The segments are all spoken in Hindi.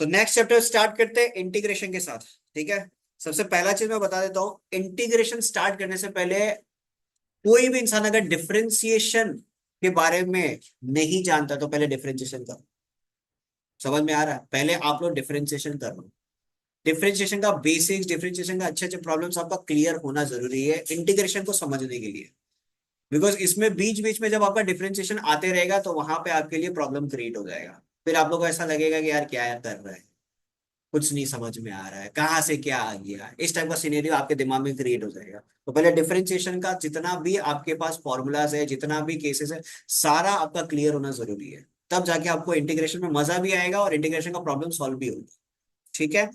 सो नेक्स्ट चैप्टर स्टार्ट करते हैं इंटीग्रेशन के साथ। ठीक है, सबसे पहला चीज मैं बता देता हूँ, इंटीग्रेशन स्टार्ट करने से पहले कोई भी इंसान अगर डिफरेंशिएशन के बारे में नहीं जानता तो पहले डिफरेंशिएशन करो। समझ में आ रहा है? पहले आप लोग डिफरेंशिएशन करो। डिफरेंशिएशन का बेसिक्स, डिफरेंशिएशन का अच्छे अच्छे प्रॉब्लम्स आपका क्लियर होना जरूरी है इंटीग्रेशन को समझने के लिए। बिकॉज इसमें बीच बीच में जब आपका डिफरेंशिएशन आते रहेगा तो वहां पे आपके लिए प्रॉब्लम क्रिएट हो जाएगा। फिर आप लोग को ऐसा लगेगा कि यार क्या कर रहा है, कुछ नहीं समझ में आ रहा है, कहाँ से क्या आ गया, इस टाइप का सिनेरियो आपके दिमाग में क्रिएट हो जाएगा। तो पहले डिफरेंशिएशन का जितना भी आपके पास फॉर्मूलाज है, जितना भी केसेस है, सारा आपका क्लियर होना जरूरी है। तब जाके आपको इंटीग्रेशन में मजा भी आएगा और इंटीग्रेशन का प्रॉब्लम सॉल्व भी होगा। ठीक है,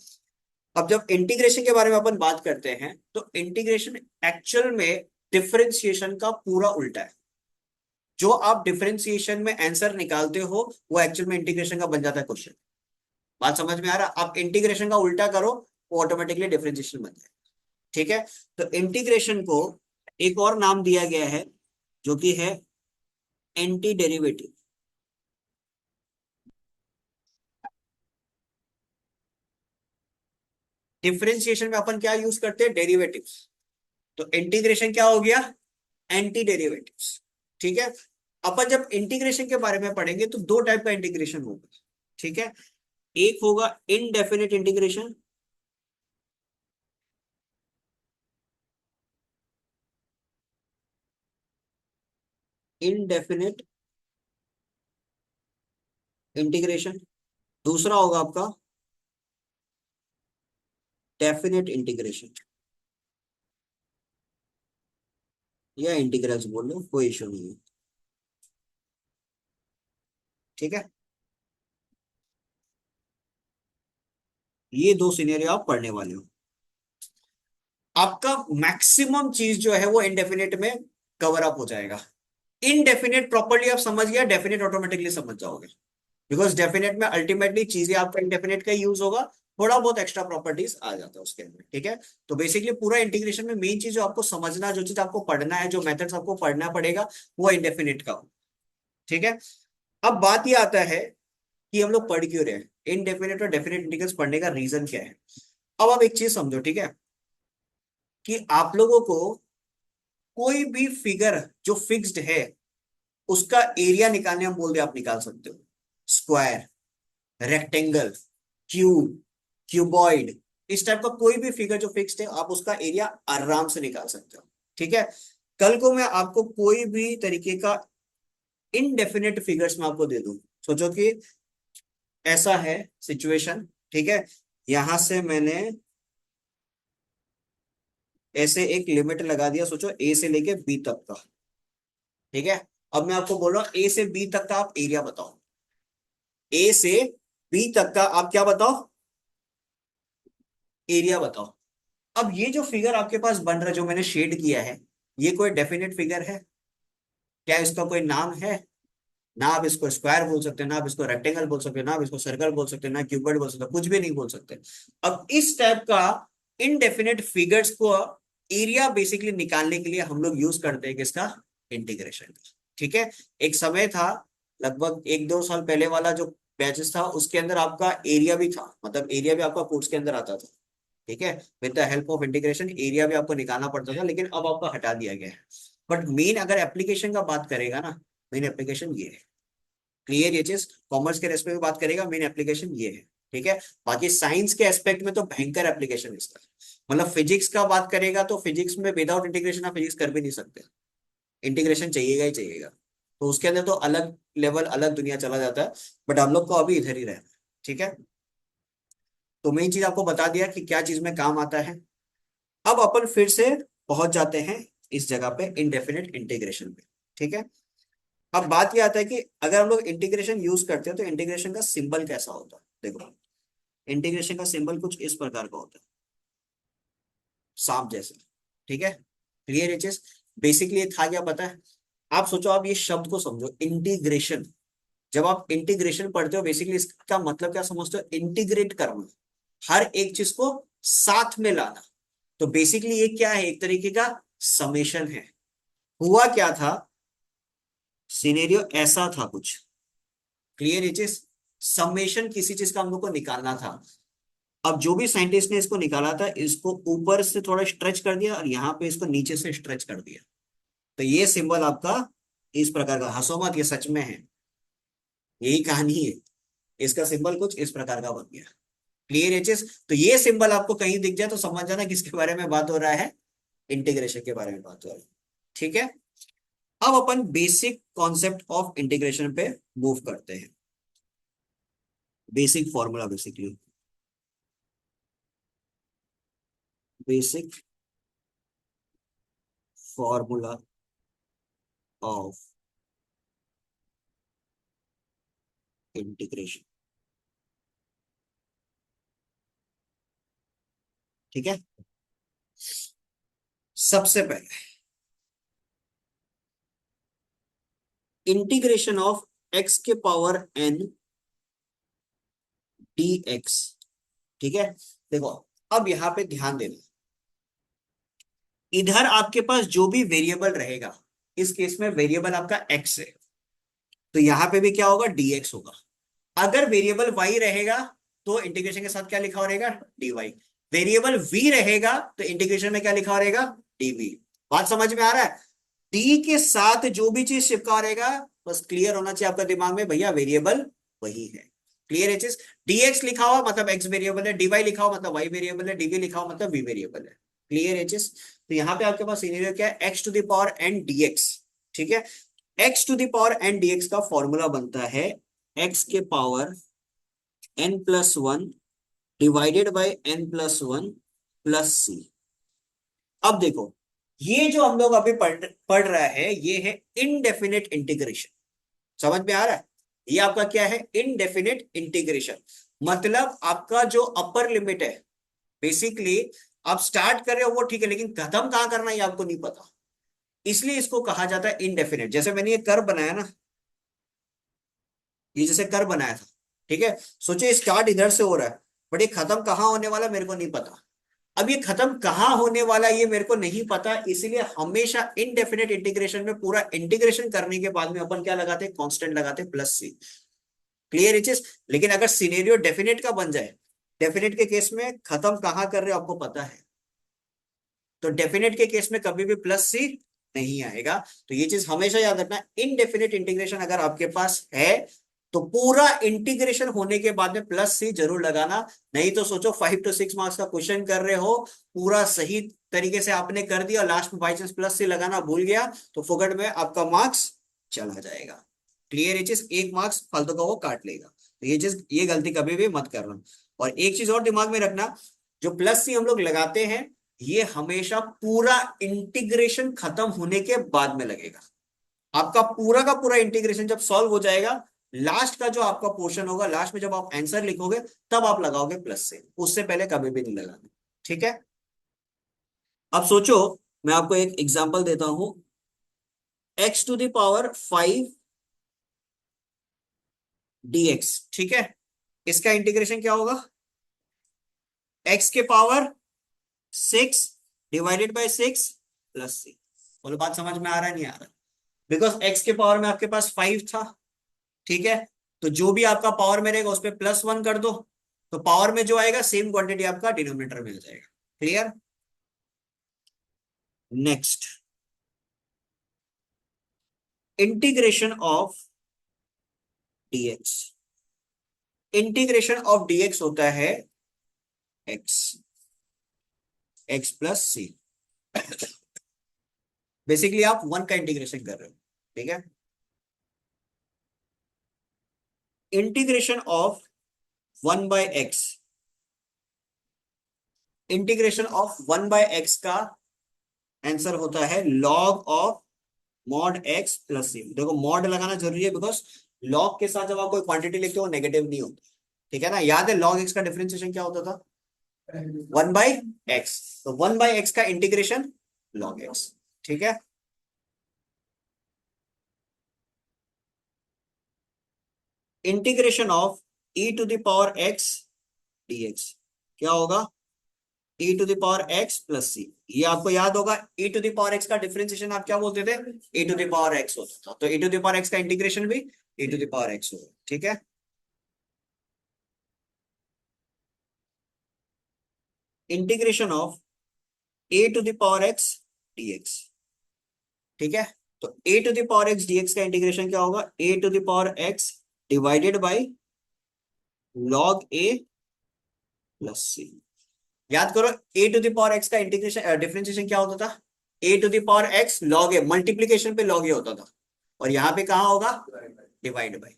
अब जब इंटीग्रेशन के बारे में अपन बात करते हैं तो इंटीग्रेशन एक्चुअल में डिफरेंशिएशन का पूरा उल्टा है। जो आप डिफरेंशिएशन में आंसर निकालते हो वो एक्चुअल में इंटीग्रेशन का बन जाता है क्वेश्चन। बात समझ में आ रहा? आप इंटीग्रेशन का उल्टा करो, वो ऑटोमेटिकली डिफरेंशिएशन बन जाए। ठीक है, तो इंटीग्रेशन को एक और नाम दिया गया है जो कि है एंटी डेरिवेटिव। डिफरेंशिएशन में अपन क्या यूज करते हैं? डेरिवेटिव्स। तो इंटीग्रेशन क्या हो गया? Anti derivatives. ठीक है, अपन जब इंटीग्रेशन के बारे में पढ़ेंगे तो दो टाइप का इंटीग्रेशन होगा। ठीक है, एक होगा इनडेफिनेट इंटीग्रेशन, इनडेफिनेट इंटीग्रेशन। दूसरा होगा आपका डेफिनेट इंटीग्रेशन, या इंटीग्रल्स बोल लो, कोई इशू नहीं है। ठीक है, ये दो सिनेरियो आप पढ़ने वाले हो। आपका मैक्सिमम चीज जो है वो इनडेफिनेट में कवर अप हो जाएगा। इनडेफिनेट प्रॉपर्ली आप समझ गया, डेफिनेट ऑटोमेटिकली समझ जाओगे। बिकॉज डेफिनेट में अल्टीमेटली चीजें आपका इंडेफिनेट का यूज होगा, थोड़ा बहुत एक्स्ट्रा प्रॉपर्टीज आ जाता है उसके अंदर। ठीक है, तो बेसिकली पूरा इंटीग्रेशन में मेन चीज जो आपको समझना, जो चीज आपको पढ़ना है, जो मेथड्स आपको पढ़ना पड़ेगा, वो इंडेफिनेट का हो। ठीक है, अब बात ये आता है कि हम लोग पढ़ क्यों रहे हैं, इनडेफिनेट और डेफिनेट इंटीग्रल्स पढ़ने का रीजन क्या है। अब आप एक चीज समझो, ठीक है, कि आप लोगों को कोई भी फिगर जो फिक्स्ड है उसका एरिया निकालने हम बोल दे, आप निकाल सकते हो। स्क्वायर, रेक्टेंगल, क्यूब, क्यूबॉइड, इस टाइप का कोई भी फिगर जो फिक्स्ड है आप उसका एरिया आराम से निकाल सकते हो। ठीक है, कल को मैं आपको कोई भी तरीके का इनडेफिनेट फिगर्स में आपको दे दूं, सोचो कि ऐसा है सिचुएशन। ठीक है, यहां से मैंने ऐसे एक लिमिट लगा दिया, सोचो ए से लेके बी तक का। ठीक है, अब मैं आपको बोल रहा हूं ए से बी तक का आप एरिया बताओ। ए से बी तक का आप क्या बताओ? एरिया बताओ। अब ये जो फिगर आपके पास बन रहा है, जो मैंने शेड किया है, ये कोई डेफिनेट फिगर है? क्या इसका कोई नाम है? ना आप इसको स्क्वायर बोल सकते, ना आप इसको रेक्टेंगल बोल सकते, ना आप इसको सर्कल बोल सकते, ना क्यूबॉइड बोल सकते, कुछ भी नहीं बोल सकते। अब इस टाइप का इनडेफिनेट फिगर्स को एरिया बेसिकली निकालने के लिए हम लोग यूज करते हैं किसका? इंटीग्रेशन का। ठीक है, एक समय था, लगभग एक दो साल पहले वाला जो बैचेस था उसके अंदर आपका एरिया भी था, मतलब एरिया भी आपका कोर्स के अंदर आता था। ठीक है, with the help of integration area भी आपको निकालना पड़ता था, लेकिन अब आपका हटा दिया गया है। बट मेन अगर एप्लीकेशन का बात करेगा ना, मेन एप्लीकेशन ये है। क्लियर ये चीज? कॉमर्स के रेस्पेक्ट में बात करेगा, मेन एप्लीकेशन ये है। ठीक है, बाकी साइंस के एस्पेक्ट में तो भयंकर एप्लीकेशन इसका है। मतलब फिजिक्स का बात करेगा तो फिजिक्स में विदाउट इंटीग्रेशन आप फिजिक्स कर भी नहीं सकते, इंटीग्रेशन चाहिएगा ही चाहिएगा। तो उसके अंदर तो अलग लेवल, अलग दुनिया चला जाता है। बट हम लोग को अभी इधर ही रहना है। ठीक है, तो मेन चीज आपको बता दिया कि क्या चीज में काम आता है। अब अपन फिर से पहुंच जाते हैं इस जगह पे, इनडेफिनेट इंटीग्रेशन पे। ठीक है, अब बात ये आता है कि अगर हम लोग इंटीग्रेशन यूज करते हैं तो इंटीग्रेशन का सिंबल कैसा होता है। देखो, इंटीग्रेशन का सिंबल कुछ इस प्रकार का होता है, सांप जैसे। ठीक है, क्लियर ये चीज? बेसिकली ये था क्या पता है? आप सोचो, आप ये शब्द को समझो, इंटीग्रेशन। जब आप इंटीग्रेशन पढ़ते हो बेसिकली इसका मतलब क्या समझते हो? इंटीग्रेट करना, हर एक चीज को साथ में लाना। तो बेसिकली ये क्या है? एक तरीके का समेशन है। हुआ क्या था, सिनेरियो ऐसा था कुछ। क्लियर ये चीज? समेशन किसी चीज का हम लोग को निकालना था। अब जो भी साइंटिस्ट ने इसको निकाला था, इसको ऊपर से थोड़ा स्ट्रेच कर दिया और यहाँ पे इसको नीचे से स्ट्रेच कर दिया। तो ये सिंबल आपका इस प्रकार का, हंसो मत, ये सच में है, यही कहानी है। इसका सिंबल कुछ इस प्रकार का बन गया। Clear aches? तो ये सिंबल आपको कहीं दिख जाए तो समझ जाना किसके बारे में बात हो रहा है, इंटीग्रेशन के बारे में बात हो रही है। ठीक है, अब अपन बेसिक कॉन्सेप्ट ऑफ इंटीग्रेशन पे मूव करते हैं। Basic formula, basically basic formula of integration. ठीक है, सबसे पहले इंटीग्रेशन ऑफ एक्स के पावर एन डी एक्स। ठीक है, देखो, अब यहां पे ध्यान देना, इधर आपके पास जो भी वेरिएबल रहेगा, इस केस में वेरिएबल आपका एक्स है, तो यहां पे भी क्या होगा, dx होगा। अगर वेरिएबल y रहेगा तो इंटीग्रेशन के साथ क्या लिखा हो रहेगा, dy। वेरिएबल v रहेगा तो इंटीग्रेशन में क्या लिखा हो रहेगा, dv। बात समझ में आ रहा है? डी के साथ जो भी चीज चिपका रहेगा, बस क्लियर होना चाहिए आपका दिमाग में, भैया वेरिएबल वही है। क्लियर है चीज? dx लिखा हुआ मतलब x वेरिएबल है, dy लिखा हुआ मतलब y वेरिएबल है, dv लिखा हुआ मतलब v वेरिएबल है। क्लियर है चीज? तो यहाँ पे आपके पास सिनेरियो क्या है, x to the power n dx। ठीक है, x to the power n dx का फॉर्मूला बनता है x के power n+1 divided by n+1 plus c। अब देखो, ये जो हम लोग अभी पढ़ रहा है, ये है इनडेफिनेट इंटीग्रेशन। समझ में आ रहा है? ये आपका क्या है, इनडेफिनेट इंटीग्रेशन। मतलब आपका जो अपर लिमिट है, बेसिकली आप स्टार्ट कर रहे हो वो ठीक है, लेकिन खत्म कहां करना है ये आपको नहीं पता, इसलिए इसको कहा जाता है इनडेफिनेट। जैसे मैंने ये कर्व बनाया ना, ये जैसे कर्व बनाया था, ठीक है, सोचिए स्टार्ट इधर से हो रहा है, बट ये खत्म कहाँ होने वाला मेरे को नहीं पता। अब ये खत्म कहाँ होने वाला ये मेरे को नहीं पता, इसलिए हमेशा इनडेफिनेट इंटीग्रेशन में पूरा इंटीग्रेशन करने के बाद में अपन क्या लगाते हैं, कांस्टेंट लगाते हैं, प्लस सी। क्लियर इचेस? लेकिन अगर सिनेरियो डेफिनेट का बन जाए, डेफिनेट के केस में खत्म कहाँ कर रहे हो आपको पता है, तो डेफिनेट के केस में कभी भी प्लस सी नहीं आएगा। तो ये चीज हमेशा याद रखना, इनडेफिनेट इंटीग्रेशन अगर आपके पास है तो पूरा इंटीग्रेशन होने के बाद में प्लस सी जरूर लगाना। नहीं तो सोचो 5 to 6 मार्क्स का क्वेश्चन कर रहे हो, पूरा सही तरीके से आपने कर दिया, लास्ट में बाई चांस प्लस सी लगाना भूल गया तो फुकट में आपका मार्क्स चला जाएगा। क्लियर? ये चीज 1 मार्क्स फालतू का वो काट लेगा, तो ये चीज, ये गलती कभी भी मत करना। और एक चीज और दिमाग में रखना, जो प्लस सी हम लोग लगाते हैं, ये हमेशा पूरा इंटीग्रेशन खत्म होने के बाद में लगेगा। आपका पूरा का पूरा इंटीग्रेशन जब सॉल्व हो जाएगा, लास्ट का जो आपका पोर्शन होगा, लास्ट में जब आप आंसर लिखोगे तब आप लगाओगे प्लस से, उससे पहले कभी भी नहीं लगाना। ठीक है, अब सोचो, मैं आपको एक एग्जांपल देता हूं, x⁵ dx। ठीक है, इसका इंटीग्रेशन क्या होगा, x⁵ डिवाइडेड बाय 6 प्लस सी। बोलो बात समझ में आ रहा है नहीं आ रहा? बिकॉज x के पावर में आपके पास 5 था। ठीक है, तो जो भी आपका पावर में रहेगा उस पर +1 कर दो, तो पावर में जो आएगा सेम क्वांटिटी आपका डिनोमिनेटर में आ जाएगा। Clear? Next, integration of dx। Integration of dx होता है x, x+c। बेसिकली आप 1 का इंटीग्रेशन कर रहे हो। ठीक है, integration of 1/x, integration of 1/x का आंसर होता है log of mod x plus C. देखो मॉड लगाना जरूरी है, बिकॉज लॉग के साथ जब आप कोई क्वांटिटी लिखते हो नेगेटिव नहीं होता। ठीक है ना, याद है लॉग x का डिफरेंशिएशन क्या होता था, 1/x। तो 1/x का इंटीग्रेशन लॉग x। ठीक है, इंटीग्रेशन ऑफ e⁴x dx क्या होगा, e⁴x प्लस सी। ये आपको याद होगा, e⁴x का डिफरेंशिएशन आप क्या बोलते थे, e⁴x होता था, तो e⁴x का इंटीग्रेशन भी e⁴x होगा। ठीक है, integration of A to the power X DX. ठीक है, तो A to the power X DX का इंटीग्रेशन क्या होगा, A to the power X divided by log A plus C. याद करो, A to the power X का इंटीग्रेशन डिफरेंशिएशन क्या होता था, A to the power X log A, multiplication पे लॉग ए होता था, और यहाँ पे कहाँ होगा, डिवाइड बाई।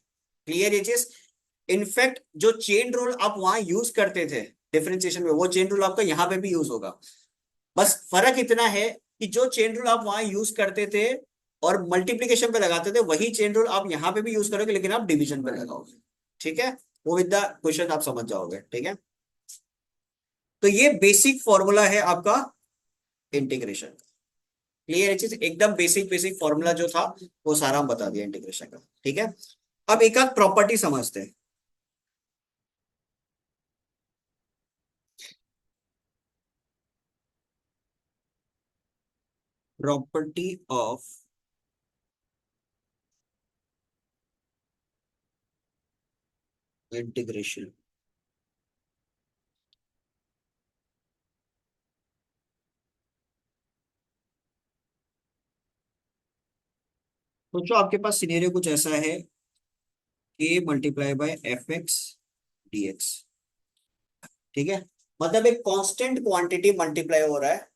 क्लियर ये चीज। इनफैक्ट जो चेन रूल आप वहां यूज करते थे डिफरेंशिएशन में, वो चेन रूल आपका यहाँ पे भी यूज होगा। बस फर्क इतना है कि जो चेन रूल आप वहां यूज करते थे और मल्टीप्लीकेशन पे लगाते थे, वही चेन रूल आप यहाँ पे भी यूज करोगे, लेकिन आप डिवीजन पे लगाओगे। ठीक है, वो विद द क्वेश्चन आप समझ जाओगे। ठीक है, तो ये बेसिक फॉर्मूला है आपका इंटीग्रेशन। क्लियर है चीज, एकदम बेसिक बेसिक फॉर्मूला जो था वो सारा हम बता दिया इंटीग्रेशन का। ठीक है, अब एक आध प्रॉपर्टी समझते हैं। Property of integration. तो जो आपके पास सिनेरियो कुछ ऐसा है, a multiply by F x D x. ठीक है, मतलब एक कांस्टेंट क्वांटिटी मल्टीप्लाई हो रहा है,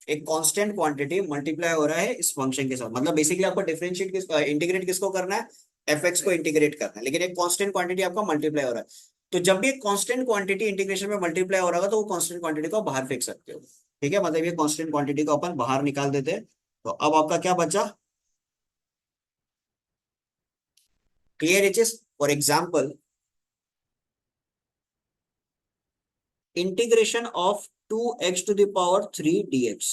एक कांस्टेंट क्वांटिटी मल्टीप्लाई हो रहा है इस फंक्शन के साथ। मतलब बेसिकली आपको डिफरेंशिएट इंटीग्रेट किसको करना है, एफ एक्स को इंटीग्रेट करना है, लेकिन एक कांस्टेंट क्वांटिटी आपका मल्टीप्लाई हो रहा है। तो जब भी एक कांस्टेंट क्वांटिटी इंटीग्रेशन में मल्टीप्लाई हो रहा होगा, तो वो कांस्टेंट क्वांटिटी को बाहर फेंक सकते हो। ठीक है, मतलब ये कांस्टेंट क्वांटिटी को अपन बाहर निकाल देते हैं। तो अब आपका क्या बचा, क्लियर इचेस। For example, integration of 2x to the power 3 dx।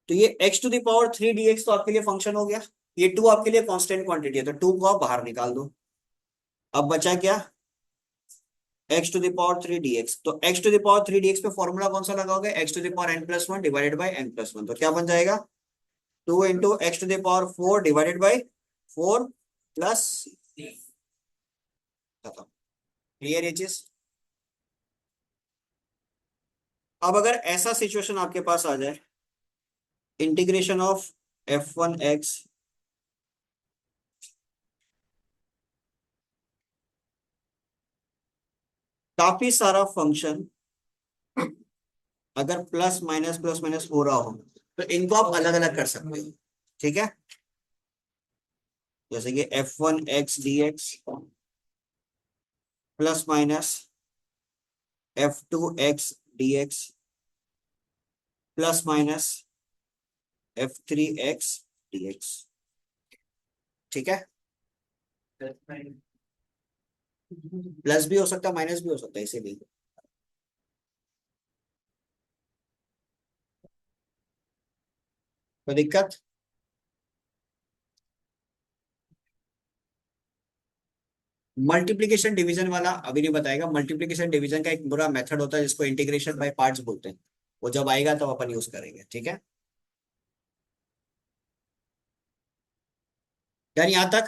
तो ये x to the power 3 dx तो आपके लिए फंक्शन हो गया, ये 2 आपके लिए कांस्टेंट क्वांटिटी है, तो 2 को आप बाहर निकाल दो। अब बचा क्या, x to the power 3 dx। तो x to the power 3 dx पे फॉर्मूला कौन सा लगाओगे, x to the power n+1 divided by n+1। तो क्या बन जाएगा, 2 into x to the power 4 divided by 4 plus. खत्म। क्लियर ये चीज। अब अगर ऐसा सिचुएशन आपके पास आ जाए, इंटीग्रेशन ऑफ f1x काफी सारा फंक्शन अगर प्लस माइनस हो रहा हो, तो इनको आप अलग अलग कर सकते हो। ठीक है, जैसे कि f1x dx plus minus f2x dx plus minus f3x dx। ठीक है, प्लस भी हो सकता है माइनस भी हो सकता है, इसीलिए। कोई दिक्कत, मल्टीप्लीकेशन डिवीजन वाला अभी नहीं बताएगा। मल्टीप्लीकेशन डिवीजन का एक बुरा मेथड होता है जिसको इंटीग्रेशन बाय पार्ट्स बोलते हैं, वो जब आएगा तब अपन यूज करेंगे। ठीक है, यार यहाँ तक।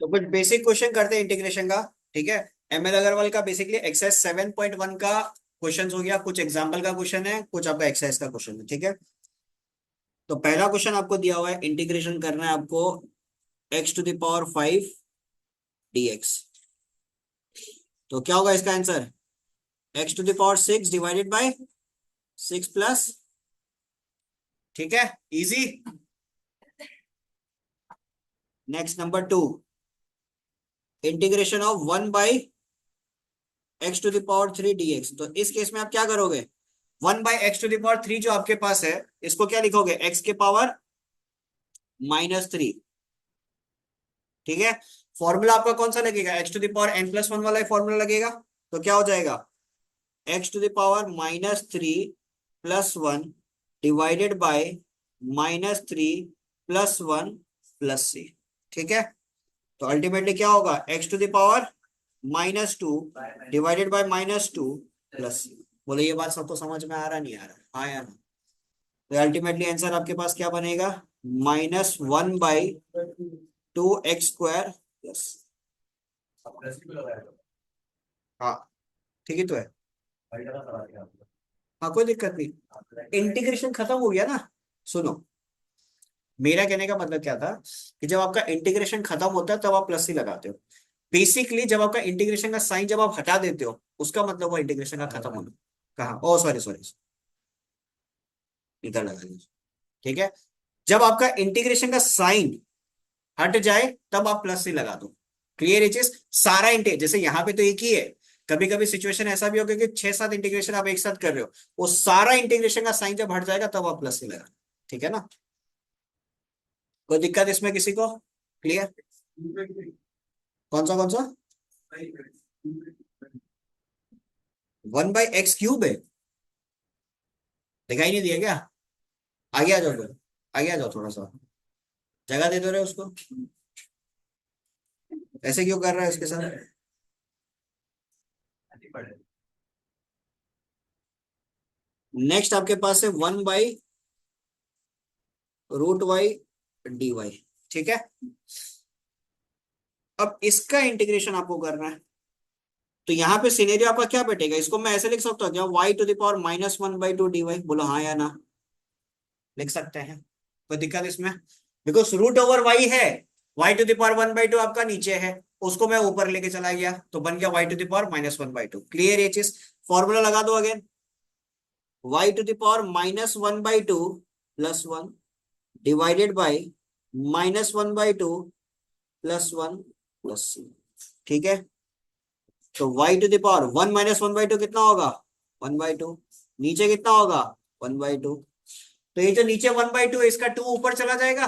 तो कुछ बेसिक क्वेश्चन करते हैं इंटीग्रेशन का। ठीक है, एमएल अग्रवाल का बेसिकली एक्सरसाइज 7.1 का क्वेश्चन हो गया, कुछ एग्जाम्पल का क्वेश्चन है, कुछ आपका एक्सरसाइज का क्वेश्चन है। ठीक है, तो पहला क्वेश्चन आपको दिया हुआ है, इंटीग्रेशन करना है आपको x to the power 5 dx। तो क्या होगा इसका answer, x to the power 6 divided by 6 plus. ठीक है, easy. Next number 2, integration of 1 by x to the power 3 dx। तो इस केस में आप क्या करोगे, 1 by x to the power 3 जो आपके पास है, इसको क्या लिखोगे, x के पावर -3। ठीक है, फॉर्मूला आपका कौन सा लगेगा, x to the power n+1 वाला फॉर्मूला लगेगा। तो क्या हो जाएगा, x to the power -3 plus 1 divided by -3 plus 1 plus c। ठीक है, तो अल्टीमेटली क्या होगा, x to the power -2 divided by -2 plus c। बोले ये बात सबको समझ में आ रहा नहीं आ रहा, हाँ या ना। तो अल्टीमेटली आंसर आपके पास क्या बनेगा, -1 बाई 2x स्क्वायर प्लस। हाँ ठीक है तो है। हाँ कोई दिक्कत नहीं, इंटीग्रेशन खत्म हो गया ना। सुनो, मेरा कहने का मतलब क्या था कि जब आपका इंटीग्रेशन खत्म होता है तब आप प्लस ही लगाते हो। बेसिकली जब आपका इंटीग्रेशन का साइन जब आप हटा देते हो उसका मतलब वो इंटीग्रेशन का खत्म होना। कहाँ, ओ सॉरी सॉरी, इधर लगा दीजिए। ठीक है, जब आपका इंटीग्रेशन का साइन हट जाए तब आप प्लस ही लगा दो। क्लियर है चीज, सारा इंटे जैसे यहाँ पे तो एक ही है, कभी कभी सिचुएशन ऐसा भी होगा कि 6-7 इंटीग्रेशन आप एक साथ कर रहे हो, वो सारा इंटीग्रेशन का साइन जब हट जाएगा तब आप प्लस ही लगा। ठीक है ना, कोई दिक्कत इसमें किसी को? क्लियर? कौन सा? 1/x³ है? दिखाई नहीं दिया क्या? आगे आ जाओ फिर, आगे आ जाओ थोड़ा सा, जगह दे दो रहे उसको। ऐसे क्यों कर रहा है उसके साथ? नेक्स्ट आपके पास है 1/√y/dy। ठीक है, अब इसका इंटीग्रेशन आपको करना है, तो यहाँ पे सिनेरियो आपका क्या बैठेगा, इसको मैं ऐसे लिख सकता हूँ क्या, y⁻⁻1/2 dy? बोलो हाँ या ना, लिख सकते हैं, कोई दिक्कत इसमें? बिकॉज √/y है, y⁻1/2 आपका नीचे है, उसको मैं ऊपर लेके चला गया तो बन गया y⁻⁻1/2। क्लियर ये चीज? फॉर्मूला लगा दो again, y⁻⁻1/2 +1 divided by -1/2 +1 +c। ठीक है, तो y⁻1 - 1/2 कितना होगा, 1/2। नीचे कितना होगा, 1/2। तो ये जो नीचे 1/2 है इसका 2 ऊपर चला जाएगा,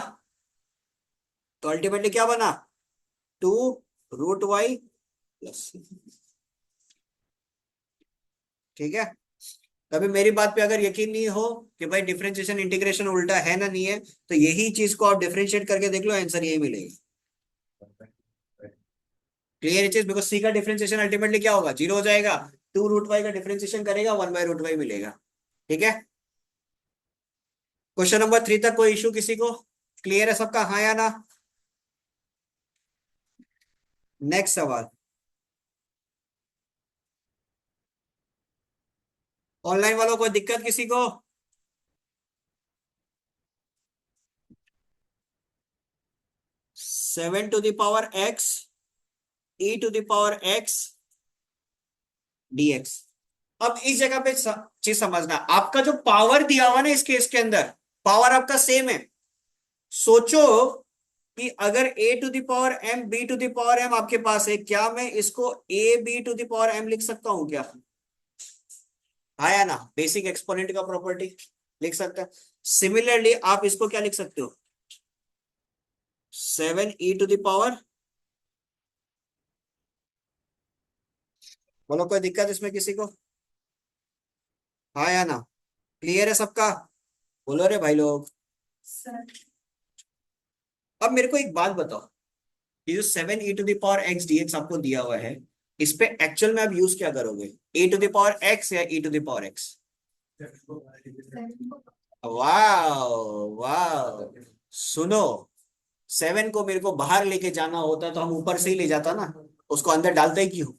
तो अल्टीमेटली क्या बना, 2√y+। ठीक है, कभी मेरी बात पे अगर यकीन नहीं हो कि भाई डिफरेंशिएशन इंटीग्रेशन उल्टा है ना नहीं है, तो यही चीज को आप डिफरेंशिएट करके देख लो, आंसर यही मिलेगा। क्लियर चीज, बिकॉज सी का डिफरेंशिएशन अल्टीमेटली क्या होगा, 0 हो जाएगा, 2√y का डिफरेंशिएशन करेगा 1/√y मिलेगा। ठीक है, क्वेश्चन नंबर 3 तक कोई इशू किसी को? क्लियर है सबका, हाँ या ना? नेक्स्ट सवाल, ऑनलाइन वालों को दिक्कत किसी को? 7⁻x e⁻x dx। अब इस जगह पे चीज समझना, आपका जो पावर दिया हुआ ना इस केस के अंदर, पावर आपका सेम है। सोचो कि अगर a⁻m b⁻m आपके पास है, क्या मैं इसको ab⁻m लिख सकता हूं क्या? आया ना, बेसिक एक्सपोनेंट का प्रॉपर्टी लिख सकते हैं। सिमिलरली आप इसको क्या लिख सकते हो, 7e⁻, बोलो कोई दिक्कत इसमें किसी को? हाँ या ना? क्लियर है सबका? बोलो रे भाई लोग। अब मेरे को एक बात बताओ, ये जो 7e⁻x dx आपको दिया हुआ है, इस पे एक्चुअल में आप यूज क्या करोगे, a⁻x या e⁻x? वाह, वाह, सुनो, 7 को मेरे को बाहर लेके जाना होता तो हम ऊपर से ही ले जाता ना, उसको अंदर डालते ही क्यों?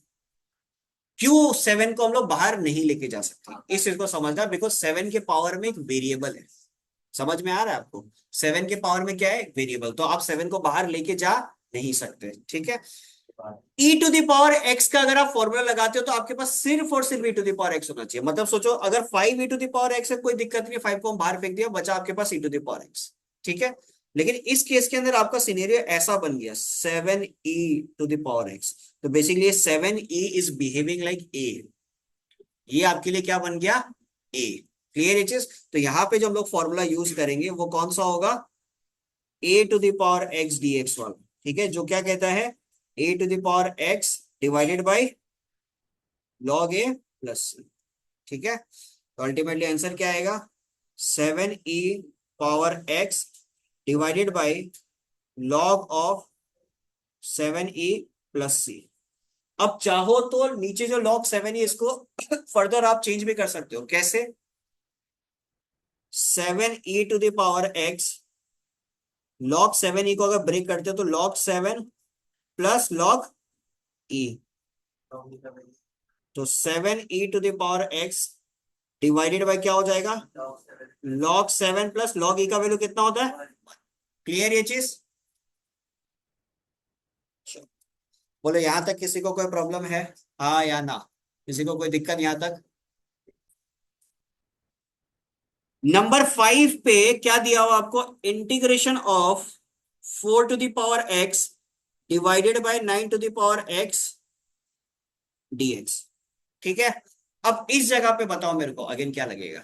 क्यों 7 को हम लोग बाहर नहीं लेके जा सकते, इस चीज को समझना, बिकॉज 7 के पावर में एक वेरिएबल है। समझ में आ रहा है आपको? 7 के पावर में क्या है, वेरिएबल, तो आप 7 को बाहर लेके जा नहीं सकते। ठीक है, e⁻x का अगर आप फॉर्मूला लगाते हो तो आपके पास सिर्फ और सिर्फ e⁻x होना चाहिए। मतलब सोचो अगर 5e⁻x है, कोई दिक्कत नहीं है, 5 को हम बाहर फेंक दिया, बचा आपके पास e⁻x। ठीक है, लेकिन इस केस के अंदर आपका सिनेरियो ऐसा बन गया 7e⁻x, तो basically 7e is behaving like a, ये आपके लिए क्या बन गया, a। क्लियर है चीज? तो यहाँ पे जो हम लोग फॉर्मूला यूज करेंगे वो कौन सा होगा, a⁻x dx वाला। ठीक है, जो क्या कहता है, a⁻x divided by log a plus c। ठीक है, तो अल्टीमेटली आंसर क्या आएगा, 7e⁻x divided by log of 7e+c। अब चाहो तो नीचे जो log 7e इसको फर्दर आप चेंज भी कर सकते हो, कैसे, 7e⁻x log 7e को अगर ब्रेक करते हो तो log 7 प्लस log ई, तो 7e⁻x डिवाइडेड बाय क्या हो जाएगा, log 7 प्लस log e का वैल्यू कितना होता है। क्लियर ये चीज। बोलो यहां तक किसी को कोई प्रॉब्लम है, हाँ या ना, किसी को कोई दिक्कत यहां तक। नंबर 5 पे क्या दिया हुआ आपको, integration of 4 to the power x divided bye 9 to the power x dx। ठीक है, अब इस जगह पे बताओ मेरे को अगेन क्या लगेगा।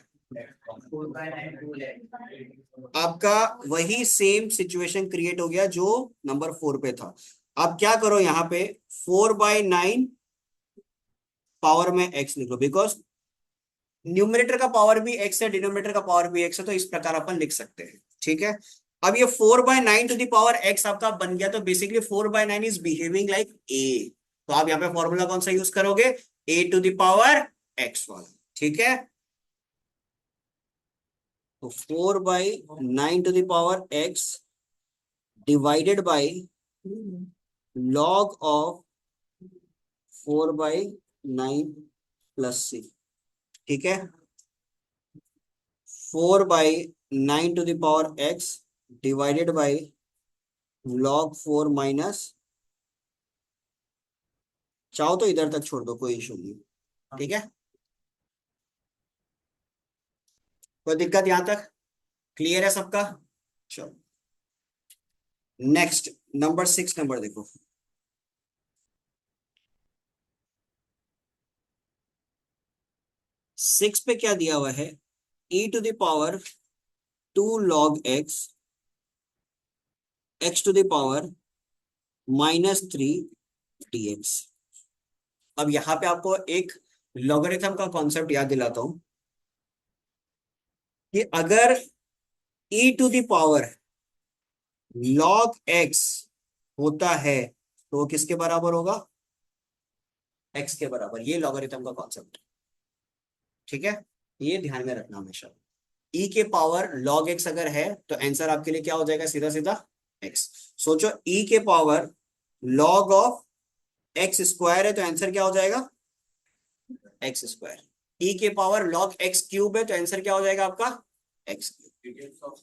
आपका वही सेम सिचुएशन क्रिएट हो गया जो नंबर 4 पे था। अब क्या करो यहाँ पे 4/9 पावर में x लिखो, बिकॉज न्यूमरेटर का पावर भी x है, डिनोमिनेटर का पावर भी x है, तो इस प्रकार अपन लिख सकते हैं। ठीक है, अब ये 4/9 टू द पावर x आपका बन गया, तो basically 4/9 is behaving like a। तो आप यहाँ पे फॉर्मूला कौन सा यूज करोगे, a⁻x वाला। ठीक है, तो 4/9 to the power x divided by log of 4/9 plus c। ठीक है, 4/9 to the power x divided by log 4 minus, चाहो तो इधर तक छोड़ दो, कोई इशू नहीं। ठीक है, कोई दिक्कत यहां तक, क्लियर है सबका। चलो नेक्स्ट, नंबर 6 नंबर देखो। 6 पे क्या दिया हुआ है, e⁻² log x to the power -3 dx। अब यहां पे आपको एक लॉगरिथम का कॉन्सेप्ट याद दिलाता हूं कि अगर e to the power log x होता है तो वो किसके बराबर होगा, x के बराबर। ये लॉगरिथम का कॉन्सेप्ट। ठीक है, ये ध्यान में रखना हमेशा। e के पावर log x अगर है तो आंसर आपके लिए क्या हो जाएगा, सीधा सीधा x। सोचो e के power log of x square है तो आंसर क्या हो जाएगा, एक्स स्क्वायर। e के पावर log x क्यूब है तो आंसर क्या हो जाएगा आपका, x क्यूब।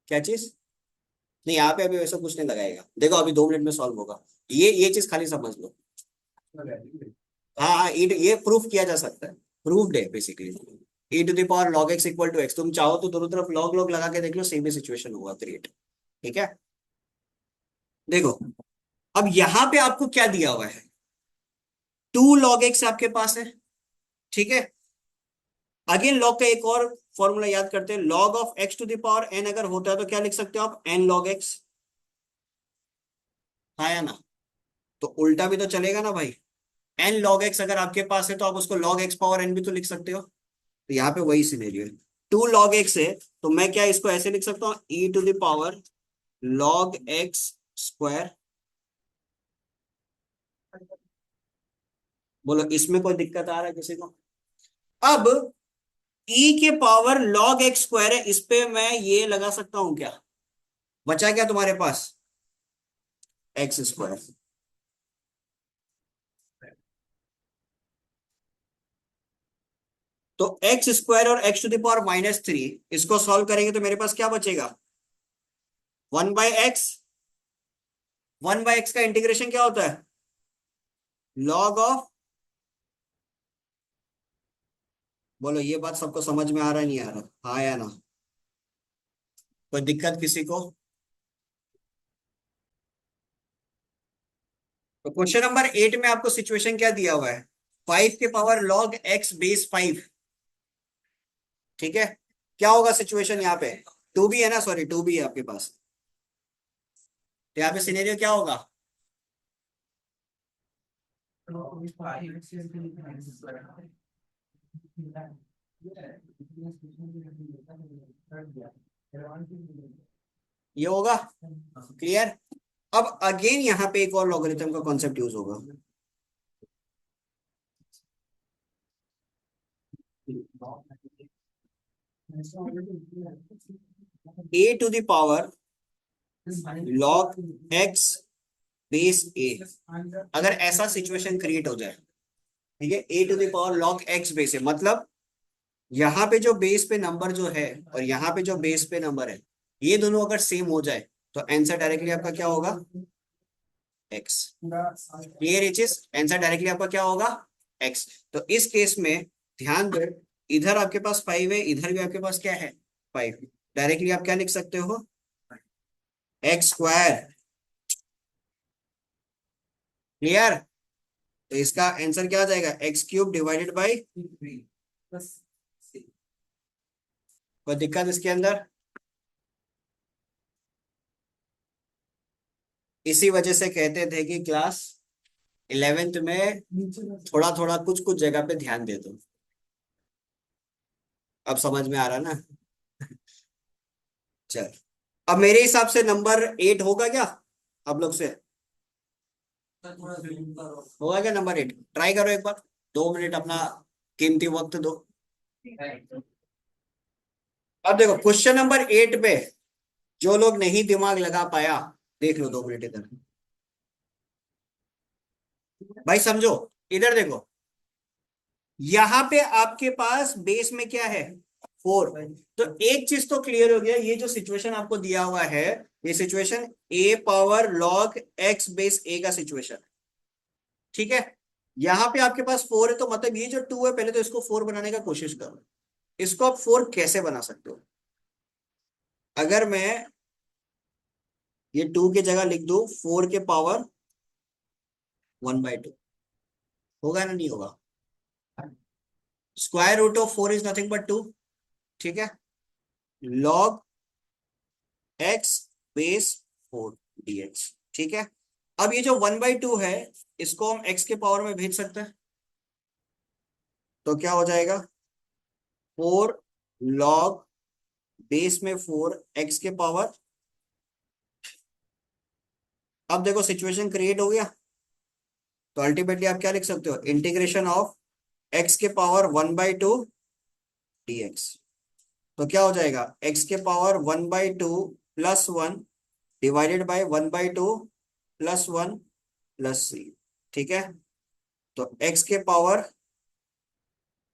क्या चीज, नहीं यहाँ पे अभी वैसा कुछ नहीं लगाएगा, देखो अभी 2 मिनट में सॉल्व होगा। ये चीज खाली समझ लो। हाँ हाँ, ये प्रूफ किया जा सकता है, प्रूफ्ड है basically. e⁻ log x equal to x, तुम चाहो तो दोनों तरफ log log लगा के देख लो, सेम ही सिचुएशन होगा क्रिएट। ठीक है, देखो अब यहां पे आपको क्या दिया हुआ है, 2 log x आपके पास है। ठीक है, अगेन लॉग का एक और फॉर्मूला याद करते हैं, log of x to the power n अगर होता है तो क्या लिख सकते हो आप, n log x। हाँ या ना, तो उल्टा भी तो चलेगा ना भाई। n log x अगर आपके पास है तो आप उसको log x पावर n भी तो लिख सकते हो। तो यहाँ पे वही सिनेरियो है, 2 log x है तो मैं क्या इसको ऐसे लिख सकता हूँ, e⁻ log x स्क्वायर। बोलो इसमें कोई दिक्कत आ रहा है किसी को। अब e के पावर log x स्क्वायर है, इस पे मैं ये लगा सकता हूं क्या, बचा क्या तुम्हारे पास, एक्स स्क्वायर। तो एक्स स्क्वायर और एक्स टू द पावर -3 इसको सॉल्व करेंगे तो मेरे पास क्या बचेगा, 1/x। 1/x का इंटीग्रेशन क्या होता है, लॉग ऑफ, बोलो ये बात सबको समझ में आ रहा है नहीं आ रहा, हाँ या ना, कोई दिक्कत किसी को। तो क्वेश्चन नंबर 8 में आपको सिचुएशन क्या दिया हुआ है, 5 के पावर log x बेस 5। ठीक है, क्या होगा सिचुएशन यहाँ पे, 2b है ना, सॉरी 2b है आपके पास, तो यहाँ पे सिनेरियो क्या होगा, ये होगा। क्लियर। अब अगेन यहाँ पे एक और लॉगरिथम का कॉन्सेप्ट यूज होगा, a to the power log x base A, अगर ऐसा सिचुएशन क्रिएट हो जाए, ठीक है, A to the power log X base है, मतलब यहाँ पे जो बेस पे नंबर जो है और यहाँ पे जो बेस पे नंबर है, ये दोनों अगर सेम हो जाए तो आंसर डायरेक्टली आपका क्या होगा, एक्स। क्लियर ये चीज, आंसर डायरेक्टली आपका क्या होगा, एक्स। तो इस केस में ध्यान दो, इधर आपके पास 5 है, इधर भी आपके पास क्या है, 5। डायरेक्टली आप क्या लिख सकते हो, एक्स स्क्वायर। क्लियर, तो इसका आंसर क्या आ जाएगा, एक्स क्यूब डिवाइडेड बाई, कोई दिक्कत इसके अंदर। इसी वजह से कहते थे कि क्लास 11th में थोड़ा थोड़ा कुछ कुछ जगह पे ध्यान दे दो। अब समझ में आ रहा ना। चल, अब मेरे हिसाब से नंबर 8 होगा क्या आप लोग से, होगा क्या नंबर 8, ट्राई करो एक बार, 2 मिनट अपना कीमती वक्त दो। अब देखो क्वेश्चन नंबर 8 पे जो लोग नहीं दिमाग लगा पाया, देख लो 2 मिनट इधर, भाई समझो, इधर देखो, यहाँ पे आपके पास बेस में क्या है, 4। तो एक चीज तो क्लियर हो गया, ये जो सिचुएशन आपको दिया हुआ है, ये situation A power log X base A का सिचुएशन, ठीक है। यहाँ पे आपके पास 4 है, तो मतलब ये जो 2 है, पहले तो इसको 4 बनाने का कोशिश करो। इसको आप 4 कैसे बना सकते हो, अगर मैं ये 2 की जगह लिख दूं 4 के पावर 1/2, होगा ना, नहीं होगा। Square root of 4 is nothing but 2, ठीक है, लॉग एक्स बेस 4 dx, ठीक है। अब ये जो 1/2 है, इसको हम x के पावर में भेज सकते हैं, तो क्या हो जाएगा, 4 लॉग बेस में 4 x के पावर। अब देखो सिचुएशन क्रिएट हो गया, तो अल्टीमेटली आप क्या लिख सकते हो, इंटीग्रेशन ऑफ x के पावर 1/2 dx। तो क्या हो जाएगा, x के power 1/2 plus 1 divided by 1/2 plus 1 plus 3, ठीक है। तो x के पावर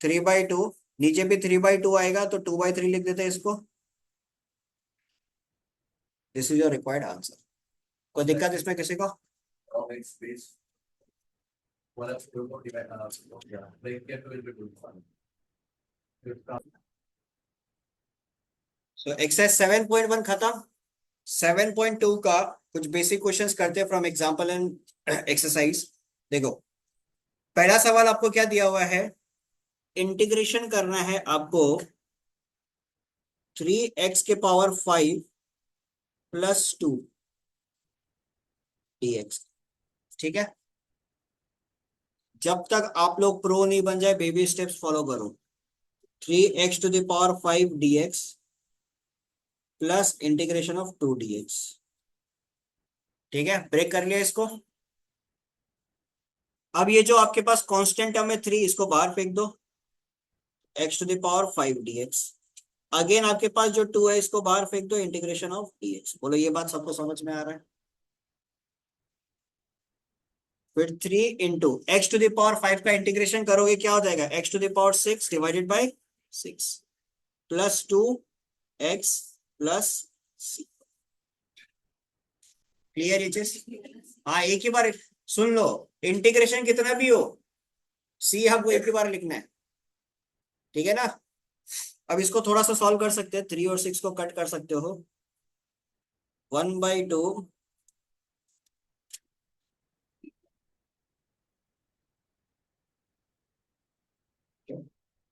3/2, नीचे भी 3/2 आएगा, तो 2/3 लिख देते हैं इसको। This is your required answer. कोई दिक्कत इसमें किसी को, सो एक्सरसाइज 7.1 खत्म। 7.2 का कुछ बेसिक क्वेश्चंस करते हैं फ्रॉम एग्जांपल एंड एक्सरसाइज। देखो, पहला सवाल आपको क्या दिया हुआ है, इंटीग्रेशन करना है आपको 3x के पावर 5 प्लस 2 dx, ठीक है। जब तक आप लोग प्रो नहीं बन जाए, बेबी स्टेप्स फॉलो करो। 3x⁵ plus integration of 2 dx, ठीक है, ब्रेक कर लिया इसको। अब ये जो आपके पास कांस्टेंट टर्म है 3, इसको बाहर फेंक दो, x⁵ dx। अगेन आपके पास जो 2 है, इसको बाहर फेंक दो, इंटीग्रेशन ऑफ dx। बोलो ये बात सबको समझ में आ रहा है। फिर 3 × x⁵ का इंटीग्रेशन करोगे, क्या हो जाएगा, x⁵ divided by 6 plus 2x plus c। Clear ये चीज, हाँ एक ही बार सुन लो, इंटीग्रेशन कितना भी हो, सी हमको एक ही बार लिखना है, ठीक है ना। अब इसको थोड़ा सा सॉल्व कर सकते हैं, 3 और 6 को कट कर सकते हो, 1/2।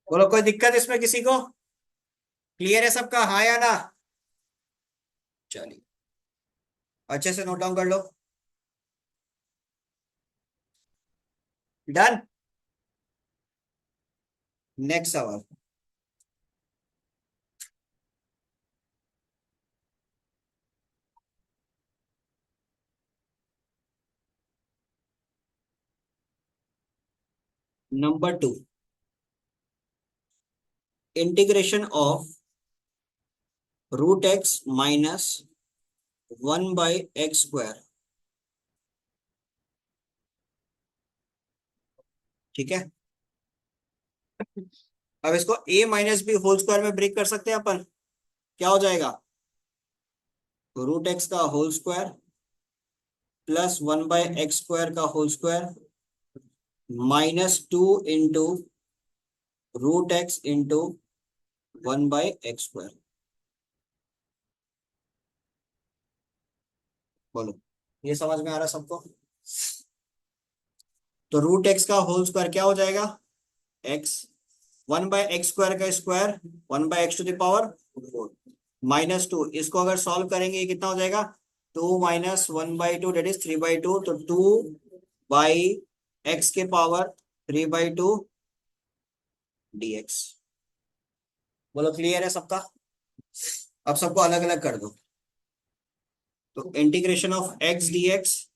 बोलो कोई दिक्कत इसमें किसी को, क्लियर है सबका, हाँ या ना। चलिए अच्छे से नोट डाउन कर लो, डन। नेक्स्ट सवाल, number 2, integration of √x minus 1/x² ठीक है। अब इसको a minus b whole square में ब्रेक कर सकते हैं अपन। क्या हो जाएगा? रूट एक्स का होल स्क्वायर प्लस 1/x² का whole square -2 into root x into 1/x²। बोलो, ये समझ में आ रहा सबको? तो रूट एक्स का होल स्क्वायर क्या हो जाएगा? एक्स, 1/x² का स्क्वायर 1/x⁴ -2। इसको अगर सॉल्व करेंगे ये कितना हो जाएगा? 2 - 1/2 दैट इज 3/2। तो 2/x⁴ 3/2 dx। बोलो क्लियर है सबका? अब सबको अलग अलग कर दो। तो integration of x dx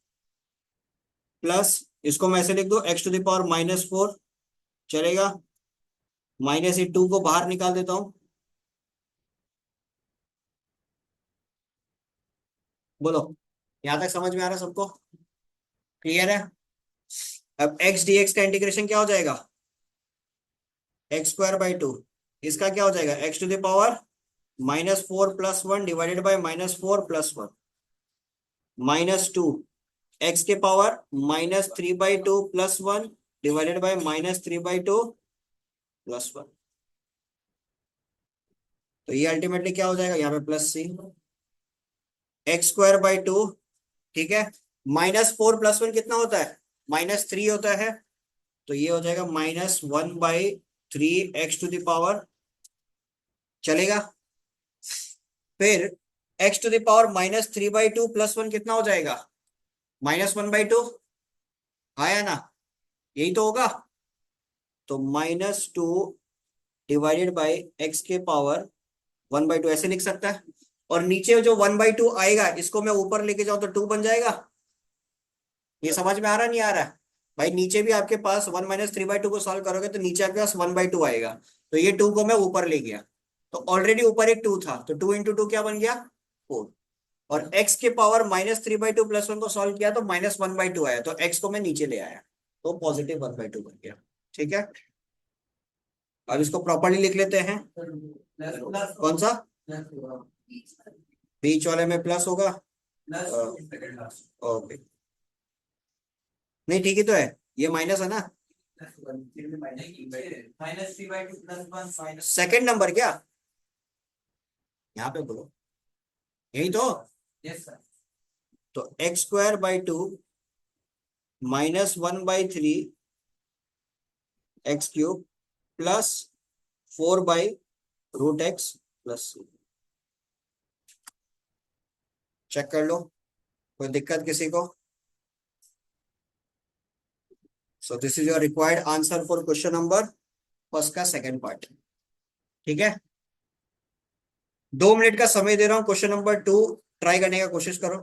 plus, इसको मैं ऐसे लिख दो x⁴ चलेगा। माइनस ये 2 को बाहर निकाल देता हूं। बोलो, यहां तक समझ में आ रहा है सबको? क्लियर है? अब x dx का इंटीग्रेशन क्या हो जाएगा? x²/2। इसका क्या हो जाएगा? x⁴ -4 + 1 divided bye -4 + 1 -2 x⁻³ -3/2 + 1 divided bye -3/2 + 1। तो ये अल्टीमेटली क्या हो जाएगा? यहाँ पे +c x²/2। ठीक है। -4 + 1 कितना होता है? -3 होता है। तो ये हो जाएगा -1/3 x⁴ चलेगा। फिर x⁻³ -3/2 + 1 कितना हो जाएगा? -1/2। आया ना? यही तो होगा। तो -2 डिवाइडेड बाई x⁻1/2 ऐसे लिख सकता है। और नीचे जो 1/2 आएगा इसको मैं ऊपर लेके जाऊं तो 2 बन जाएगा। ये समझ में आ रहा नहीं आ रहा है? भाई नीचे भी आपके पास 1 - 3/2 को सॉल्व करोगे तो नीचे आपके पास 1/2 आएगा। तो ये 2 को मैं ऊपर ले गया। तो ऑलरेडी ऊपर एक 2 था, तो 2 × 2 क्या बन गया? 4। और x⁻³ +1 को सॉल्व किया तो -1/2 आया, तो x को मैं नीचे ले आया, तो +1/2 बन गया। ठीक है। अब इसको प्रॉपर्ली लिख लेते हैं। कौन सा? बीच वाले में प्लस होगा। ओके, नहीं ठीक ही तो है, ये माइनस है ना। सेकंड नंबर क्या? यहाँ पे बोलो, यही तो। तो x²/2 -1/3 x³ +4/√x+c। चेक कर लो, कोई दिक्कत किसी को? सो this is your required answer for question number first का सेकंड पार्ट। ठीक है। 2 मिनट का समय दे रहा हूं, क्वेश्चन नंबर 2 ट्राई करने का कोशिश करो।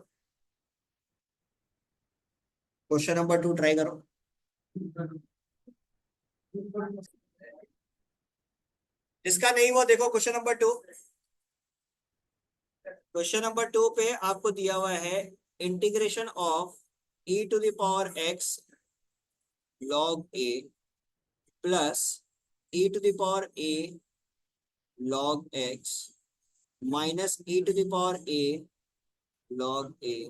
क्वेश्चन नंबर 2 ट्राई करो। इसका नहीं हुआ, देखो क्वेश्चन नंबर 2। क्वेश्चन नंबर 2 पे आपको दिया हुआ है integration of e⁻x log a plus e⁻a log x minus e⁻a log a।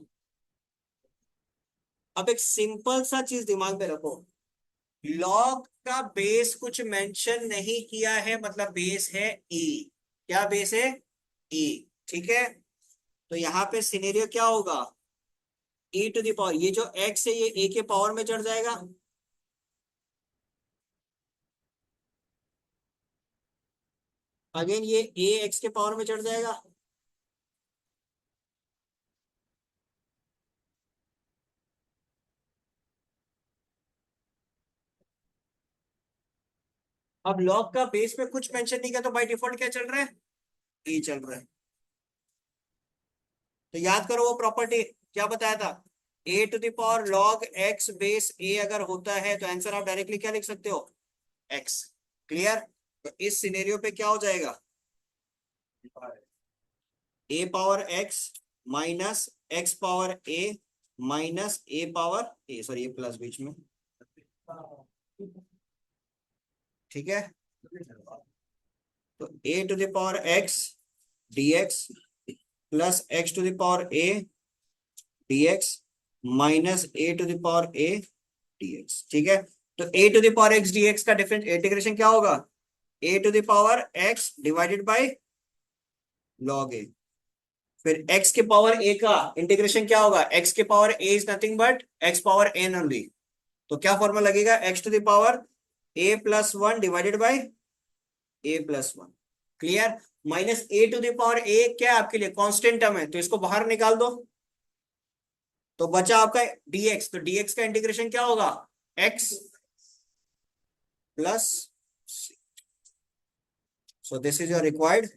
अब एक सिंपल सा चीज दिमाग में रखो, लॉग का बेस कुछ मेंशन नहीं किया है, मतलब बेस है e। क्या बेस है? e। ठीक है। तो यहाँ पे सिनेरियो क्या होगा? e⁻, ये जो x है ये a के पावर में चढ़ जाएगा। अगेन ये a x के पावर में चढ़ जाएगा। अब लॉग का बेस में कुछ मेंशन नहीं किया तो बाय डिफॉल्ट क्या चल रहा है? e चल रहा है। तो याद करो वो प्रॉपर्टी क्या बताया था? a⁻log x बेस a अगर होता है तो आंसर आप डायरेक्टली क्या लिख सकते हो? x। क्लियर? तो इस सिनेरियो पे क्या हो जाएगा? a⁻x minus x⁻a minus a⁻a, sorry ये प्लस बीच में, ठीक है। तो A to the power X DX plus X to the power A DX minus A to the power A DX, ठीक है। तो A to the power X DX का डिफरेंस इंटीग्रेशन क्या होगा, A to the power X divided by log A. फिर x के पावर a का इंटीग्रेशन क्या होगा, x के power a is nothing but x power n only. तो क्या फॉर्मूला लगेगा, x to the power a plus one divided by a plus one. Clear. Minus a to the power a क्या है आपके लिए, कांस्टेंट टर्म है, तो इसको बाहर निकाल दो। तो बचा आपका dx, तो dx का इंटीग्रेशन क्या होगा, x plus. So this is your required.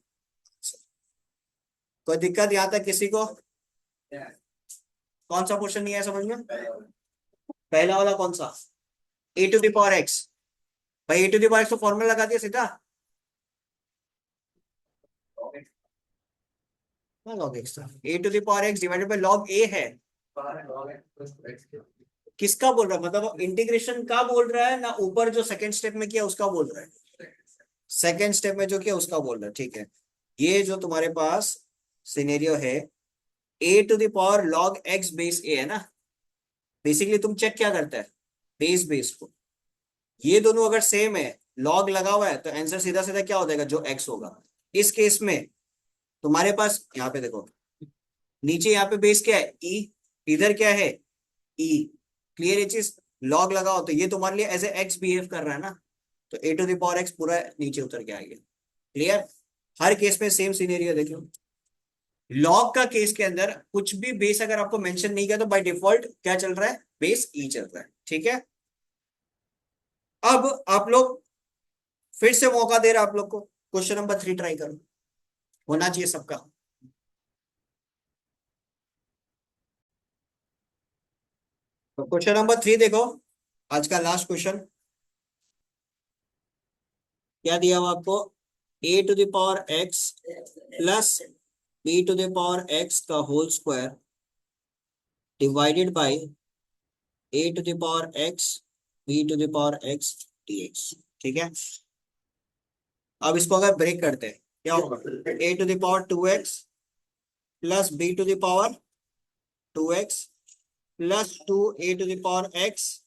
कोई दिक्कत यहां तक किसी को, कौन सा क्वेश्चन नहीं है समझ में, पहला वाला कौन सा, A to the power X. भाई A to the power X तो फॉर्मूला लगा दिया सीधा, log X, A to the power X divided by log A है। किसका बोल रहा है, मतलब इंटीग्रेशन का बोल रहा है ना, ऊपर जो सेकंड स्टेप में किया उसका बोल रहा है, सेकंड स्टेप में जो किया उसका बोल रहा है, ठीक है। ये जो तुम्हारे पास सिनेरियो है, A to the power log X base A है ना, बेसिकली तुम चेक क्या करता है, बेस बेस को, ये दोनों अगर सेम है, लॉग लगा हुआ है, तो आंसर सीधा सीधा क्या हो जाएगा, जो एक्स होगा। इस केस में तुम्हारे पास यहाँ पे देखो, नीचे यहाँ पे बेस क्या है, ई, इधर क्या है, ई। क्लियर ये चीज, लॉग लगाओ तो ये तुम्हारे लिए एज ए एक्स बिहेव कर रहा है ना, तो A to the power x पूरा नीचे उतर के आ गया। क्लियर। हर केस में सेम सीनेरियो देखो, लॉग का केस के अंदर कुछ भी बेस अगर आपको मेंशन नहीं किया तो बाय डिफॉल्ट क्या चल रहा है, बेस ई चल रहा है, ठीक है। अब आप लोग फिर से मौका दे रहा आप लोग को, क्वेश्चन नंबर 3 ट्राई करो, होना चाहिए सबका। तो क्वेश्चन नंबर 3 देखो, आज का लास्ट क्वेश्चन क्या दिया हुआ आपको, A to the power X plus B to the power X का whole square divided by A to the power X B to the power X DX, ठीक है। अब इसको अगर ब्रेक करते हैं क्या होगा, A to the power 2x plus B to the power 2x plus 2 A to the power x,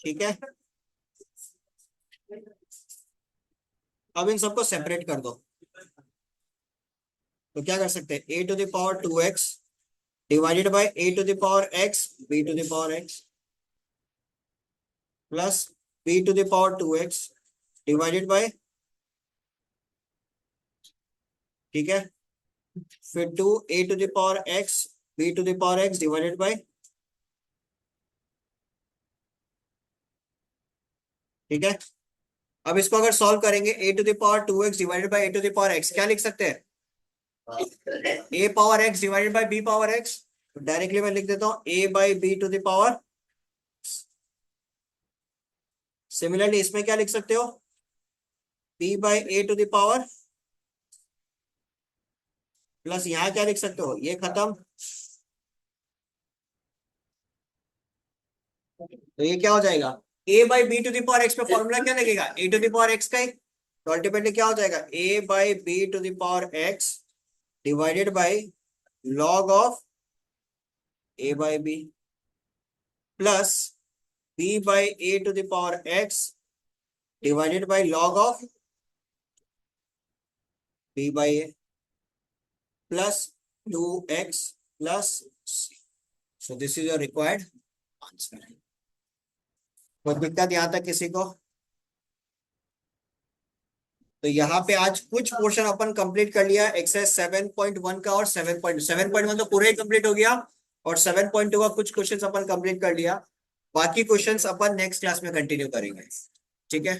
ठीक है। अब इन सबको सेपरेट कर दो, तो क्या कर सकते हैं, A to the power 2x divided by A to the power x B to the power x plus B to the power 2x divided by, ठीक है, फिर 2 A to the power x B to the power x divided by, ठीक है। अब इसको अगर सॉल्व करेंगे, A to the power 2x divided by A to the power x क्या लिख सकते हैं, A power X divided by B power X. तो डायरेक्टली मैं लिख देता हूं A by B to the power. Similarly इसमें क्या लिख सकते हो, B by A to the power, plus यहां क्या लिख सकते हो, ये खत्म, तो ये क्या हो जाएगा, A by B to the power X पे फॉर्मूला क्या लगेगा, A to the power X का ही, तो अल्टीमेटली क्या हो जाएगा, A by B to the power X divided by log of A by B plus B by A to the power X divided by log of B by A plus 2x plus c। So this is your required answer. कोई दिक्कत यहां तक किसी को, तो यहाँ पे आज कुछ पोर्शन अपन कंप्लीट कर लिया, एक्सरसाइज 7.1 का, और 7.1 तो पूरा ही कंप्लीट हो गया, और 7.2 का कुछ क्वेश्चंस अपन कंप्लीट कर लिया, बाकी क्वेश्चंस अपन नेक्स्ट क्लास में कंटिन्यू करेंगे, ठीक है।